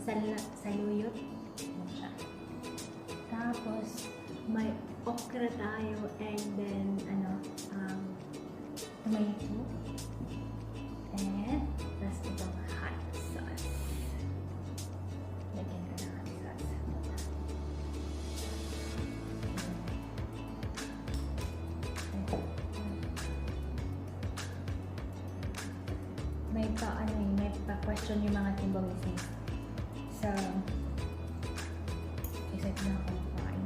saluyot. Yan siya. Tapos, may okra tayo and then, tomato. And, tapos itong hot sauce. Lagyan ka ng hot sauce. May pa-question yung mga timbang listeners. So, excited na ako makain.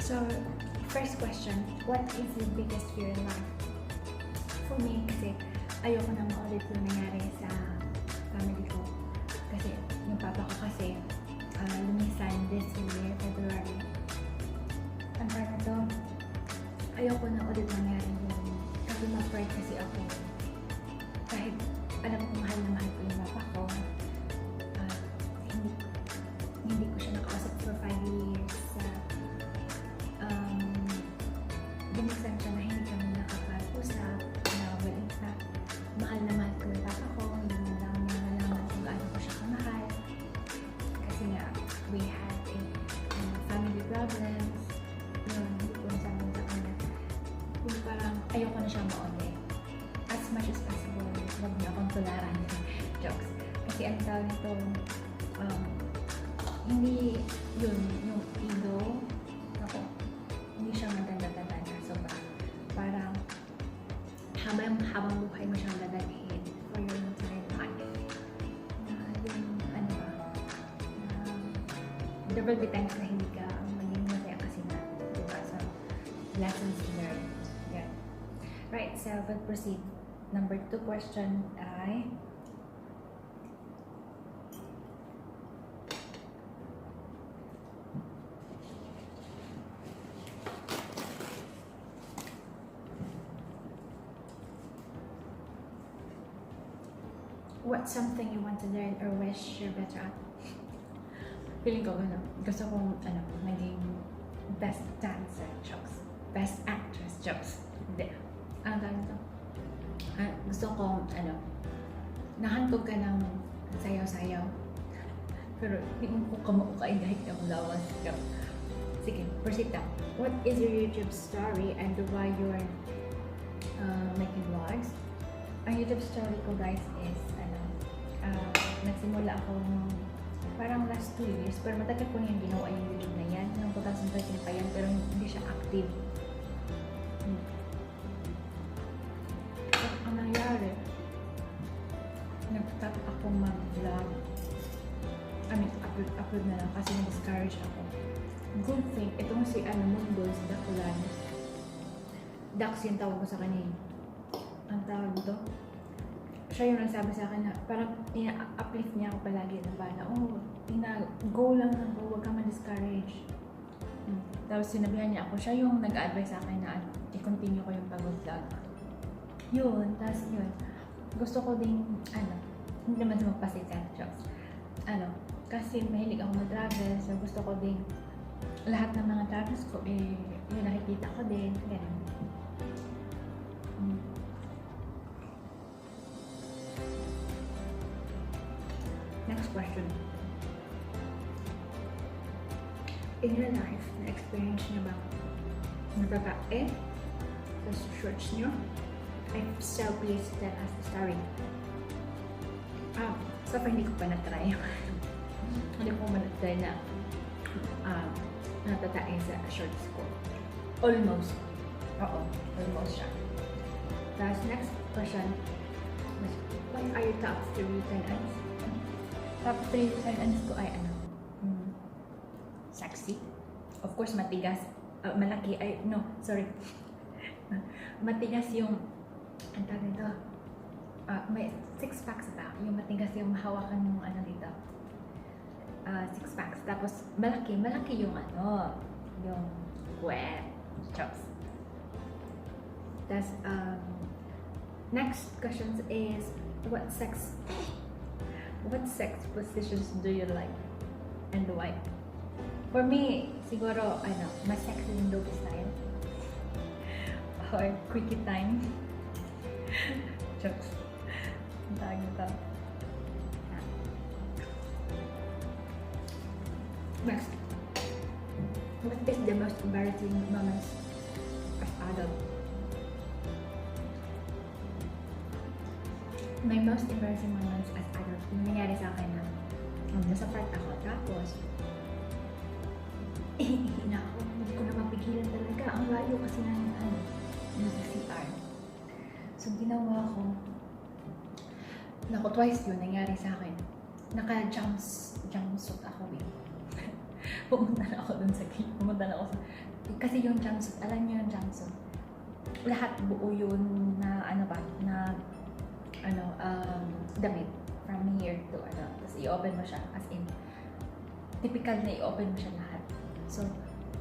So, first question, what is the biggest fear in life? For me, kasi ayoko na maulit yung nangyari sa family ko. Kasi yung papa ko kasi lumisan this year, February. Ang parang to, ayoko na ulit nangyari yun. Kasi ma-pride kasi ako. Kahit alam ko mahal na mahal ko yung papa ko, hindi ko siya nakausap for 5 years. Binisan siya na hindi kami nakapag-usap, na well, in fact, mahal na mahal ko yung papa ko, hindi mo lang niya nalaman kung gaano ko siya kamahal. Kasi nga, we had a family problems, yun, hindi ko nasabi sa kanya. Yung parang ayoko na siya ma-only. As much as possible, wag na akong tularan yung jokes. Kasi ang tawag nito, hindi yun, yung ego, ako, hindi siya maganda-ganda na sobra. Parang habang buhay mo siyang dadalhin for your entire life. There will be times na hindi ka maging masaya kasi na, diba? So, lessons learned. Yeah. Right, so we'll proceed. Number 2 question ay, what's something you want to learn or wish you're better at? Feeling ko, gusto kong, maging best dancer, jokes. Best actress, jokes. Hindi. Ang tawag nito? Gusto kong, nahantog ka ng sayaw-sayaw. Pero, hindi mo ko kamaukain kahit yung lawas. Sige, proceed na. What is your YouTube story and why you're making vlogs? Ang YouTube story ko, guys, is, nagsimula ako parang last 2 years, pero matagal ko na yung ginawa yung YouTube na yan. Noong 2013 pa yan, pero hindi siya active. So, ang nangyari, nag-stop ako mag-vlog. Upload na lang kasi na-discourage ako. Good thing, itong si Mundos, Dakulan. Dax yung tawag ko sa kanya. Ang tawag ito? Siya yung nagsabi sa akin na parang ina-uplift niya ako palagi na ba na, go lang na go, huwag ka ma-discourage. Tapos sinabihan niya ako, siya yung nag-advise sa akin na i-continue ko yung pag-vlog. Yun, tapos yun. Gusto ko ding, hindi naman sa magpasikat, jokes. Kasi mahilig ako mag-travel, so gusto ko ding lahat ng mga travels ko, yung nakikita ko din, ganun. Next question. In your life, na-experience niyo ba na babae sa church niyo? I'm so pleased to tell us the story. So far, hindi ko pa na-try. Hindi ko pa na-try na natatae sa shorts ko. Almost. Oo, almost siya. Tapos, next question. What are your top 3 turn-ons? Top 3 turn-ons ko ay sexy. Of course, matigas. Malaki. Matigas yung, ang tawag nito, may 6 packs ba? Yung matigas yung mahawakan yung dito. 6 packs. Tapos, malaki yung yung puwet. Chops. Tas, next questions is, what sex positions do you like? And why? For me, siguro, mas sexy yung doggy style. Or quickie time. Jokes. Ang tawag nito. Next. What is the most embarrassing moments as adult? My most embarrassing moments as adult, yung nangyari sa akin na nasa part ako, tapos na ako, hindi ko na mapigilan talaga. Ang layo kasi ng CR. So, ginawa ko, twice yun nangyari sa akin. Naka-jumpsuit ako eh. Pumunta na ako dun sa gate. Kasi yung jumpsuit, alam niyo yung jumpsuit. Lahat buo yun na damit. From here to tapos i-open mo siya. As in, typical na i-open mo siya lahat. So,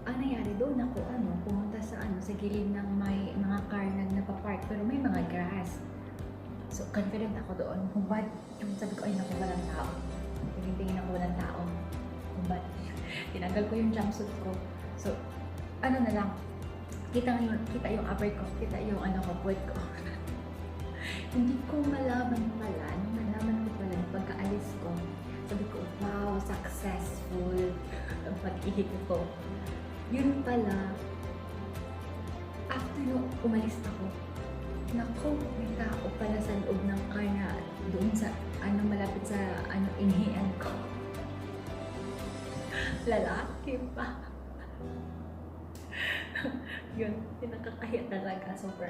ang nangyari doon ako, pumunta sa gilid ng may mga car na napapark, pero may mga grass. So, confident ako doon. Humbad, yung sabi ko, ay naku, walang tao. Tingin ako walang tao. Humbad. Tinanggal ko yung jumpsuit ko. So, na lang, kita yung upper ko, kita yung puwet ko. Hindi ko malaman pala, yung pagkaalis ko, sabi ko, wow, successful ang pag-ihig ko. Yun pala, after nung umalis ako, naku, may tao pala sa loob ng car na doon sa, malapit sa, inihian ko. Lalaki pa. Yun, pinakakahiya talaga, super.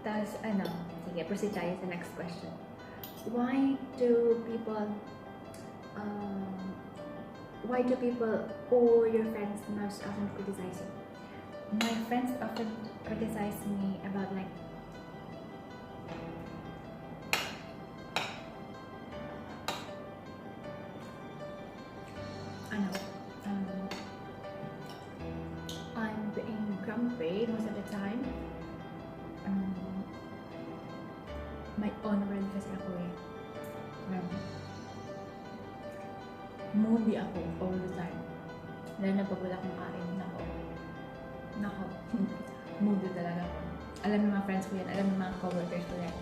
Tapos, sige, proceed tayo sa next question. Why do people or your friends most often criticize you? My friends often criticize me about I'm being grumpy most of the time. My own world kasi ako eh. Moody ako all the time. Lalo na pag wala akong kain, nako, moody talaga ako. Alam ng mga friends ko yan, alam ng mga coworkers ko yan.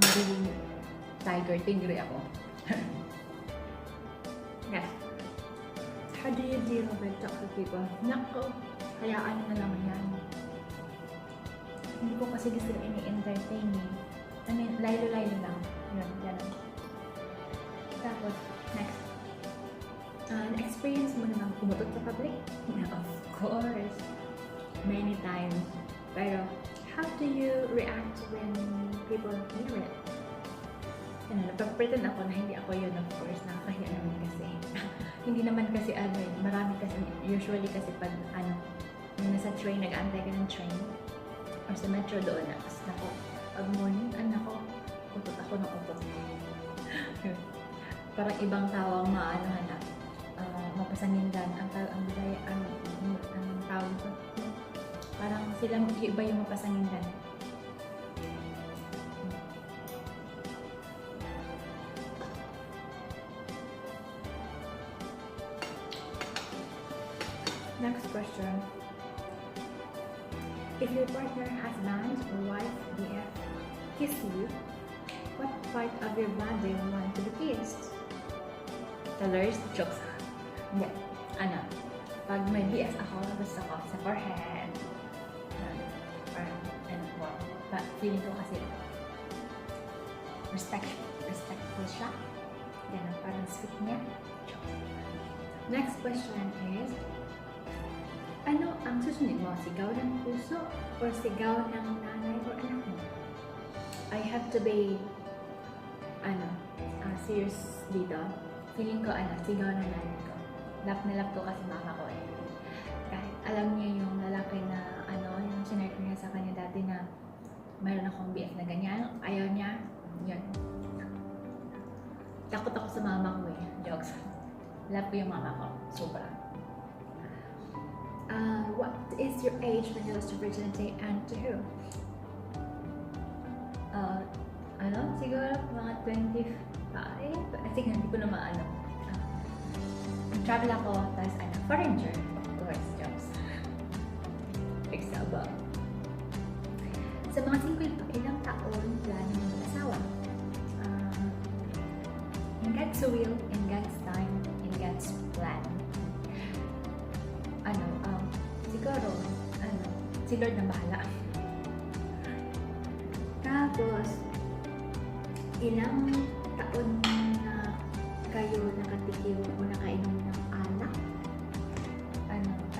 Magiging tigre ako. Yes. How do you deal with toxic people? Nako, hayaan na lang yan. Hindi ko kasi gusto ini-entertain eh. I mean, laylo-laylo lang. Yan. Tapos, next. Na-experience mo na bang pumutot sa public? Of course. Many times. Pero, how do you react when people hear it? Napag-pretend ako na hindi ako yun, of course. Nakakahiya naman kasi. Hindi naman kasi marami kasi, usually kasi pag nasa train, nag-aantay ka ng train, or sa metro doon, ako, pag morning, utot ako ng utot. Parang ibang tawag mapasanindan, ang tawag ko. Parang sila iba yung mapasanindan. Next question. If your partner, husband, or wife, BF, kiss you, what part of your body want to be kissed? Colors? Jokes. Hindi. Pag may BF ako, gusto ko sa forehead. But feeling ko kasi respectful siya. Ganun, parang sweet niya. Jokes. Next question is, ano ang susunod mo? Sigaw ng puso or sigaw ng nanay o anak mo? I have to be serious dito. Feeling ko sigaw ng nanay ko. Lap na lap ko kasi mama ko eh. Kahit alam niya yung lalaki na yung sinare ko niya sa kanya dati na mayroon akong BF na ganyan, ayaw niya, yun. Takot ako sa mama ko eh. Jokes. Lap ko yung mama ko. Sobra. is your age when you lost your virginity and to who? Siguro mga 25? Sige, hindi ko na maano. Travel ako, tapos foreigner, of course, jobs. Example. Sa mga single pa, ilang taon plano ng mag-asawa? In God's will, in God's time, in God's plan. Siguro, si Lord na bahala. Tapos, ilang taon na kayo nakatikim o nakainom ng alak?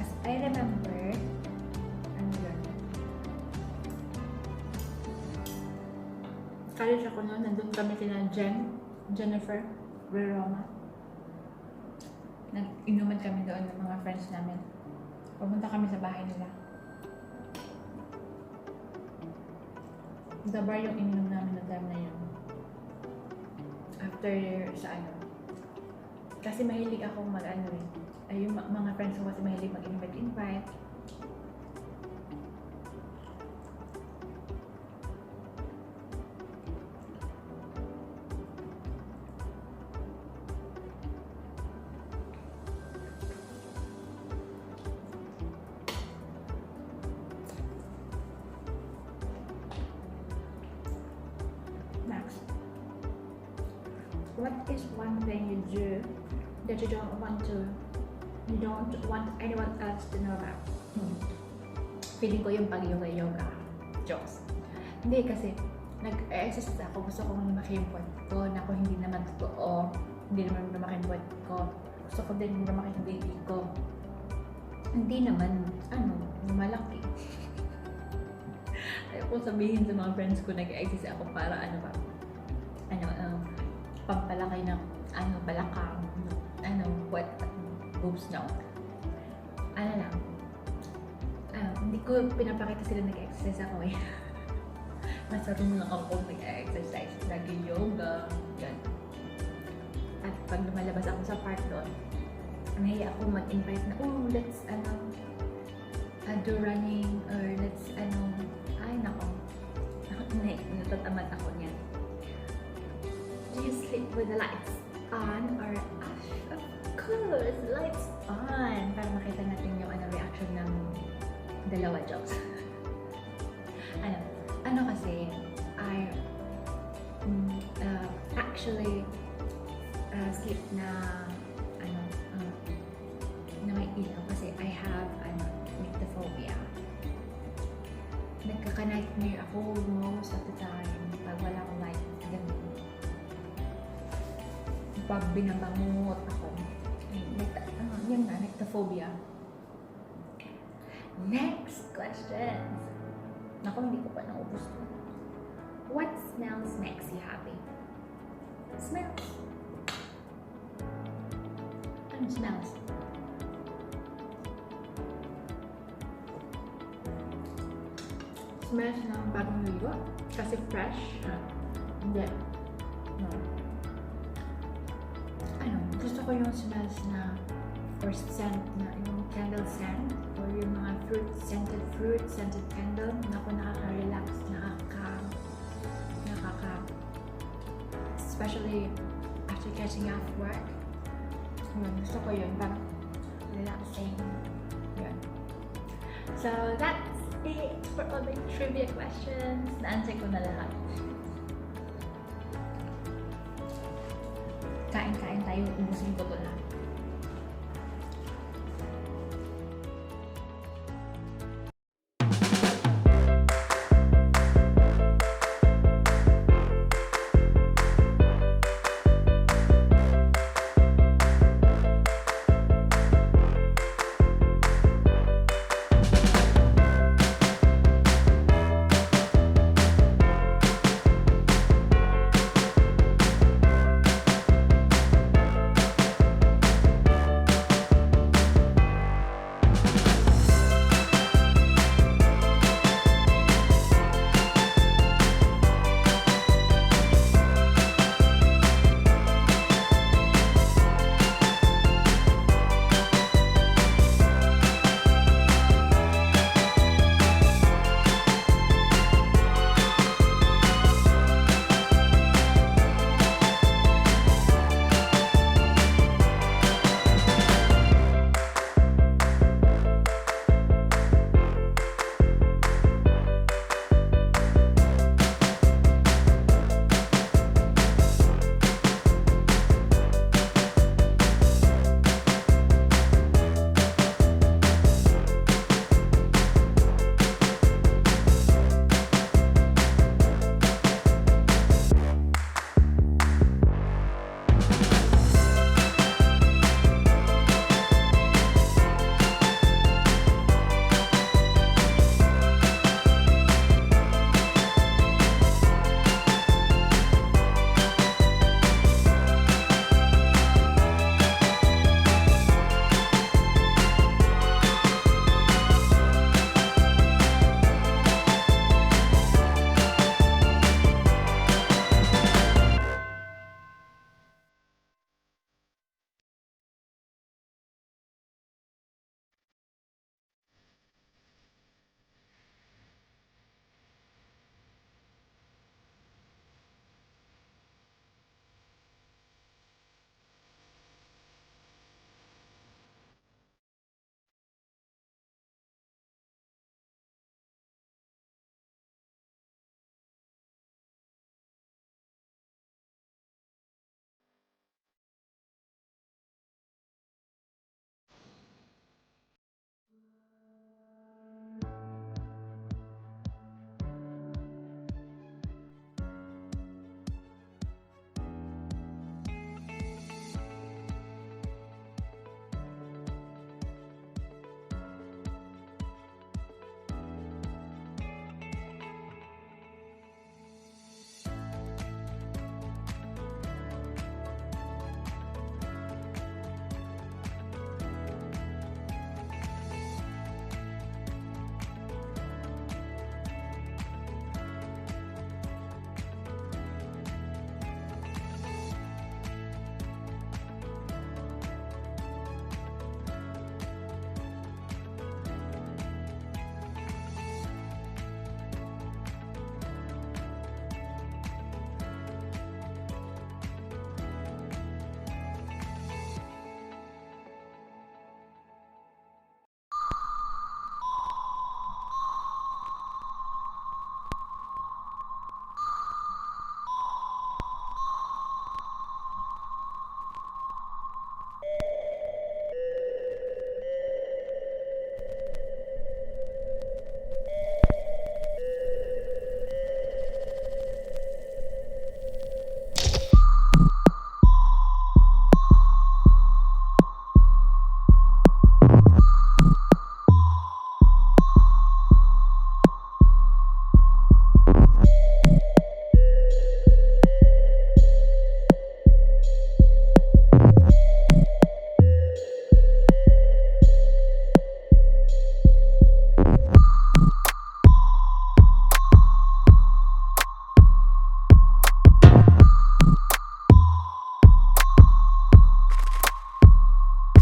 As I remember, yun? College ako noon, nandun kami sila Jennifer, Roma. Nag-inuman kami doon ng mga friends namin. Pumunta kami sa bahay nila. The bar yung ininom namin na time na yun. After sa kasi mahilig akong yung mga friends ko kasi mahilig mag-invite. Next. What is one thing you do that you don't want anyone else to know about? Feeling ko yung pag-yoga. Jokes. Hindi kasi, nag-exercise ako. Gusto kong lumaki yung puwet ko na kung hindi naman totoo. Hindi naman lumaki yung puwet ko. Gusto ko din lumaki yung baby ko. Hindi naman, lumalaki. Ayoko sabihin sa mga friends ko nag-exercise ako para pampalaki ng balakang, puwet at boobs na. Hindi ko pinapakita sila nag-exercise ako eh. Nasa room lang ako nag-exercise, nag-yoga, yan. At pag lumalabas ako sa park doon, nahiya ako mag-invite na, let's do running, or let's natatamad ako niyan. Do you sleep with the lights on or off? Of course, lights on! Para makita natin yung reaction ng dalawa jokes. Kasi, I actually sleep na na may ilaw kasi I have nyctophobia. Nagkaka-nightmare ako most of the time pag walang light. Ganun. Pag binabangot ako, yun na, nyctophobia. Next question. Naku, hindi ko pa naubos. What smells makes you happy? Smells. Ano smells? Smells ng bagong ligo? Kasi fresh? Hindi. No. Gusto ko yung smells na or scent na yung candle scent or yung mga fruit scented candle. Naku, nakaka-relax, especially after catching off work. Gusto ko yun, parang relaxing. Yun. So that's it for all the trivia questions. Na-answer ko na lahat. Kain-kain tayo, ubusin ko to lahat.